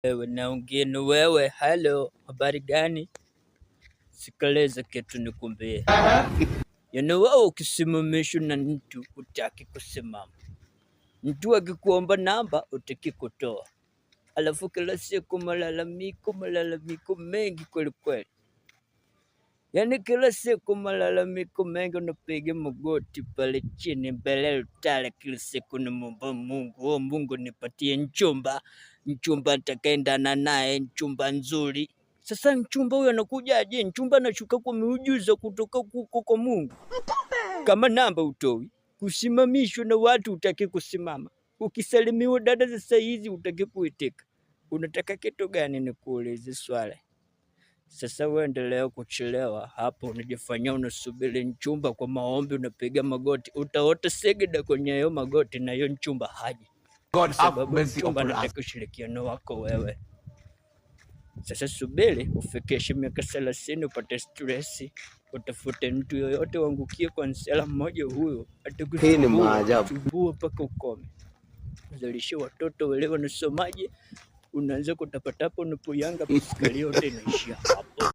Wewe naongea na wewe, halo, habari gani? Sikiliza kitu nikwambie. Yaani wewe ukisimamishwa na mtu hutaki kusimama. Mtu akikuomba namba hutaki kutoa. Alafu kila siku malalamiko mengi kweli kweli. Yaani kila siku malalamiko mengi, unapiga magoti pale chini mbele ya altare kila siku unamwomba Mungu, oh Mungu nipatie mchumba nitakaendana naye, mchumba nzuri. Sasa mchumba huyo anakujaje? Mchumba anashuka kwa miujiza kutoka kwa Mungu. Kama namba utoi, kusimamishwa na watu hutaki kusimama. Ukisalimiwa dada za saa hizi hutaki kuitika. Unataka kitu gani nikuulize swali? Sasa wewe endelea kuchelewa hapo, unajifanyia unasubiri mchumba kwa maombi, unapiga magoti, utaota segeda kwenye hayo magoti na hiyo mchumba haji. Sababu mchumba anataka ushirikiano wako wewe. Sasa subiri ufikishe miaka 30 upate stress, utafute mtu yoyote uangukie kwa nsela mmoja huyo, hii ni maajabu mpaka ukome. Uzalishe watoto wale wanasomaje, unaanza kutapatapa unapoyanga, piskali yote inaishia hapo.